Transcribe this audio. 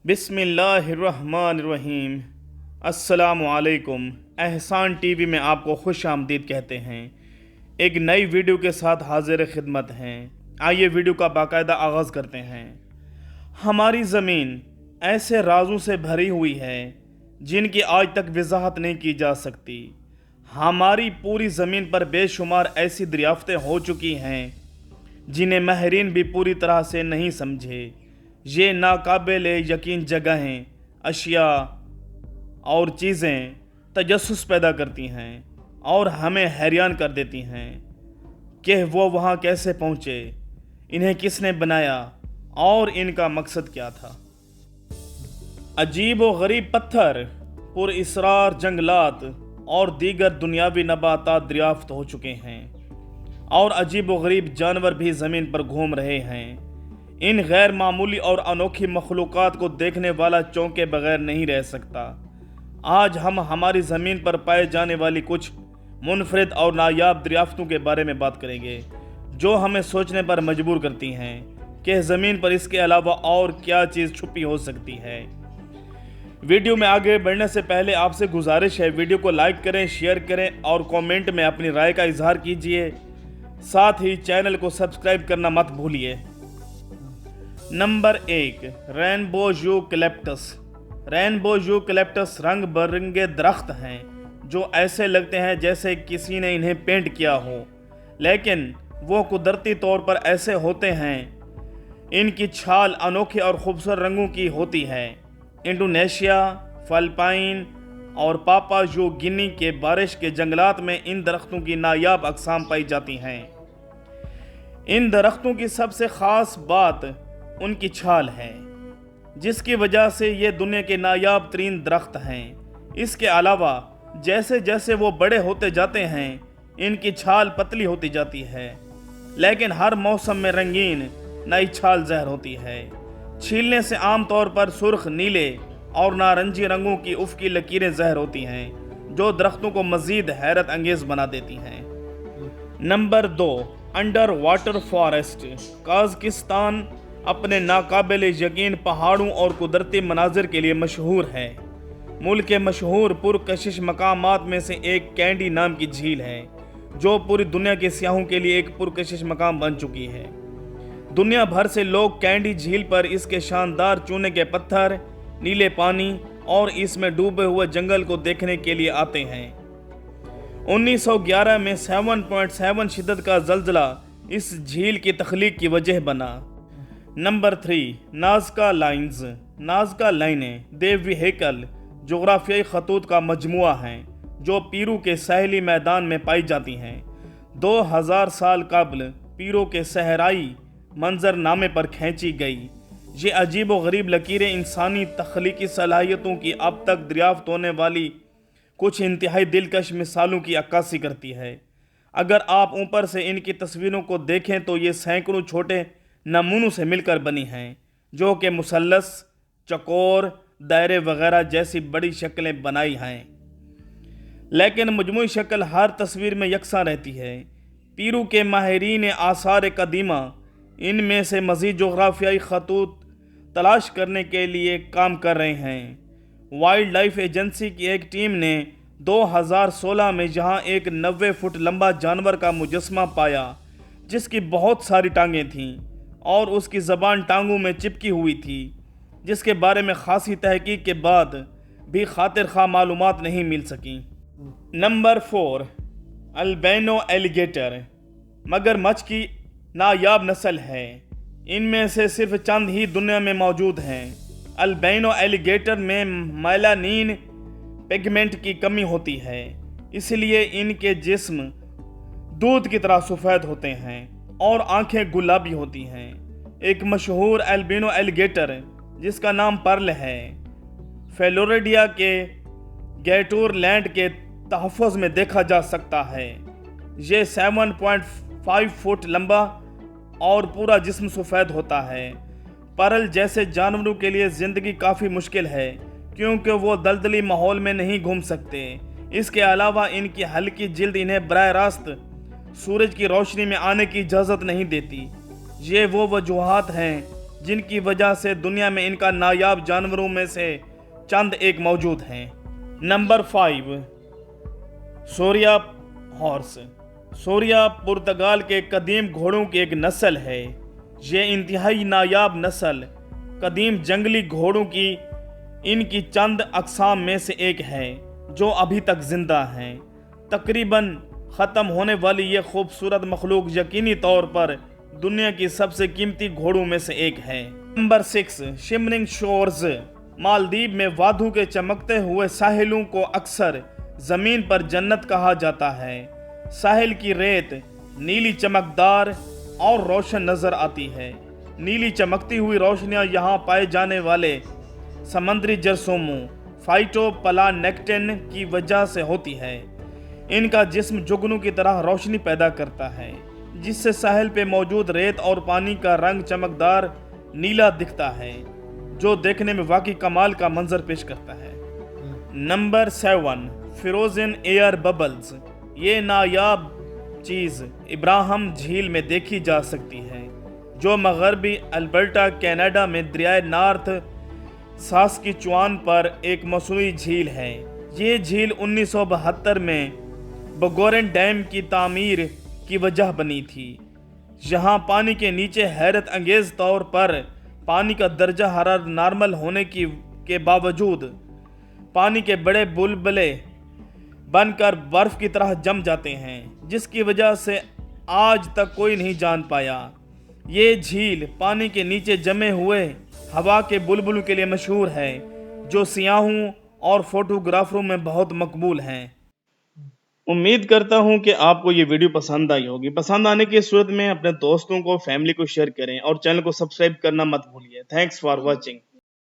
बिस्मिल्लाहिर्रहमानिर्रहीम। अस्सलामुअलैकुम। एहसान टीवी में आपको खुश आमदीद कहते हैं। एक नई वीडियो के साथ हाजिर खिदमत हैं। आइए वीडियो का बाकायदा आगाज़ करते हैं। हमारी ज़मीन ऐसे राजों से भरी हुई है जिनकी आज तक वजाहत नहीं की जा सकती। हमारी पूरी ज़मीन पर बेशुमार ऐसी दरियाफ्तें हो चुकी हैं जिन्हें माहिरीन भी पूरी तरह से नहीं समझे। ये नाकाबिल यकीन जगहें, अशिया और चीज़ें तजस्सुस पैदा करती हैं और हमें हैरान कर देती हैं कि वो वहाँ कैसे पहुँचे, इन्हें किसने बनाया और इनका मकसद क्या था। अजीब व गरीब पत्थर, पुरअसरार जंगलात और दीगर दुनियावी नबातात दरियाफ्त हो चुके हैं और अजीब व गरीब जानवर भी ज़मीन पर घूम रहे हैं। इन गैर मामूली और अनोखी मखलूक़ात को देखने वाला चौंके बगैर नहीं रह सकता। आज हम हमारी ज़मीन पर पाए जाने वाली कुछ मुनफरिद और नायाब दरियाफ्तों के बारे में बात करेंगे जो हमें सोचने पर मजबूर करती हैं कि ज़मीन पर इसके अलावा और क्या चीज़ छुपी हो सकती है। वीडियो में आगे बढ़ने से पहले आपसे गुजारिश है, वीडियो को लाइक करें, शेयर करें और कमेंट में अपनी राय का इजहार कीजिए। साथ ही चैनल को सब्सक्राइब करना मत भूलिए। Number 1, rainbow eucalyptus. Rainbow eucalyptus रंग बिरंगे दरख्त हैं जो ऐसे लगते हैं जैसे किसी ने इन्हें पेंट किया हो, लेकिन वो कुदरती तौर पर ऐसे होते हैं। इनकी छाल अनोखे और खूबसूरत रंगों की होती है। इंडोनेशिया, फिलिपाइन और पापा न्यू गिनी के बारिश के जंगलात में इन दरख्तों की नायाब अक़साम पाई जाती हैं। इन दरख्तों की सबसे ख़ास बात उनकी छाल है, जिसकी वजह से ये दुनिया के नायाब तरीन दरख्त हैं। इसके अलावा जैसे जैसे वो बड़े होते जाते हैं इनकी छाल पतली होती जाती है, लेकिन हर मौसम में रंगीन नई छाल ज़हर होती है। छीलने से आमतौर पर सुर्ख, नीले और नारंगी रंगों की उफ़क़ी लकीरें ज़हर होती हैं जो दरख्तों को मज़ीद हैरत अंगेज़ बना देती हैं। Number 2, under water forest. Kazakhstan अपने नाकाबिल यकीन पहाड़ों और कुदरती मनाजिर के लिए मशहूर है। मुल्क के मशहूर पुरकशिश मकामात में से एक कैंडी नाम की झील है जो पूरी दुनिया के सियाहों के लिए एक पुरकशिश मकाम बन चुकी है। दुनिया भर से लोग कैंडी झील पर इसके शानदार चूने के पत्थर, नीले पानी और इसमें डूबे हुए जंगल को देखने के लिए आते हैं। 1911 में 7.7 शिद्दत का ज़ल्ज़ला इस झील की तख्लीक की वजह बना। Number 3, Nazca lines. नाज़का लाइनें देवी हैकल जोग्राफियाई खतूत का मजमुआ हैं जो पीरू के साहली मैदान में पाई जाती हैं। 2000 साल कबल पीरू के सहराई मंजरनामे पर खींची गई ये अजीब व गरीब लकीरें इंसानी तख्लीकी सलाहियतों की अब तक दरियाफ्त होने वाली कुछ इंतहाई दिलकश मिसालों की अक्कासी करती है। अगर आप ऊपर से इनकी तस्वीरों को देखें तो ये सैकड़ों छोटे नमूनों से मिलकर बनी हैं जो कि मुसल्लस, चकोर, दायरे वगैरह जैसी बड़ी शक्लें बनाई हैं, लेकिन मजमूई शक्ल हर तस्वीर में यकसां रहती है। पीरू के माहिरीन आसार कदीमा इनमें से मज़ीद जोग्राफियाई खतूत तलाश करने के लिए काम कर रहे हैं। वाइल्ड लाइफ एजेंसी की एक टीम ने 2016 में जहां एक 90 फुट लंबा जानवर का मुजस्मा पाया जिसकी बहुत सारी टांगें थीं और उसकी ज़बान टांगों में चिपकी हुई थी, जिसके बारे में खासी तहकीक के बाद भी खातिर खा मालूमात नहीं मिल सकी। Number 4, albino alligator. मगरमच्छ की नायाब नस्ल है। इनमें से सिर्फ चंद ही दुनिया में मौजूद हैं। अल्बिनो एलिगेटर में मेलानिन पिगमेंट की कमी होती है, इसलिए इनके जिस्म दूध की तरह सफ़ेद होते हैं और आंखें गुलाबी होती हैं। एक मशहूर अल्बिनो एलिगेटर जिसका नाम पर्ल है, फ्लोरिडा के गैटोर लैंड के तहफ़्फ़ुज़ में देखा जा सकता है। ये 7.5 फुट लंबा और पूरा जिस्म सफ़ेद होता है। पर्ल जैसे जानवरों के लिए ज़िंदगी काफ़ी मुश्किल है क्योंकि वो दलदली माहौल में नहीं घूम सकते। इसके अलावा इनकी हल्की जिल्द इन्हें बराह रास्त सूरज की रोशनी में आने की इजाज़त नहीं देती। ये वो वजूहात हैं جن کی وجہ سے دنیا میں ان کا نایاب جانوروں میں سے چند ایک موجود ہیں۔ نمبر 5، سوریا ہارس۔ سوریا پرتگال کے قدیم گھوڑوں کی ایک نسل ہے۔ یہ انتہائی نایاب نسل قدیم جنگلی گھوڑوں کی ان کی چند اقسام میں سے ایک ہے جو ابھی تک زندہ ہیں۔ تقریباً ختم ہونے والی یہ خوبصورت مخلوق یقینی طور پر دنیا کی سب سے قیمتی گھوڑوں میں سے ایک ہے۔ Number 6، شمرنگ shores. مالدیپ میں وادھو کے چمکتے ہوئے ساحلوں کو اکثر زمین پر جنت کہا جاتا ہے۔ ساحل کی ریت نیلی چمکدار اور روشن نظر آتی ہے۔ نیلی چمکتی ہوئی روشنیاں یہاں پائے جانے والے سمندری جرثوموں فائٹو پلانکٹن کی وجہ سے ہوتی ہے۔ ان کا جسم جگنو کی طرح روشنی پیدا کرتا ہے، جس سے ساحل پہ موجود ریت اور پانی کا رنگ چمکدار نیلا دکھتا ہے، جو دیکھنے میں واقعی کمال کا منظر پیش کرتا ہے۔ Number 7، frozen air bubbles. یہ نایاب چیز ابراہم جھیل میں دیکھی جا سکتی ہے، جو مغربی البرٹا کینیڈا میں دریائے نارتھ ساسکیچوان پر ایک مصنوعی جھیل ہے۔ یہ جھیل 1972 میں بگورن ڈیم کی تعمیر کی وجہ بنی تھی۔ یہاں پانی کے نیچے حیرت انگیز طور پر پانی کا درجہ حرارت نارمل ہونے کے باوجود پانی کے بڑے بلبلے بن کر برف کی طرح جم جاتے ہیں، جس کی وجہ سے آج تک کوئی نہیں جان پایا۔ یہ جھیل پانی کے نیچے جمے ہوئے ہوا کے بلبلوں کے لیے مشہور ہے، جو سیاحوں اور فوٹوگرافروں میں بہت مقبول ہیں۔ امید کرتا ہوں کہ آپ کو یہ ویڈیو پسند آئی ہوگی۔ پسند آنے کی صورت میں اپنے دوستوں کو، فیملی کو شیئر کریں اور چینل کو سبسکرائب کرنا مت بھولیے۔ Thanks for watching.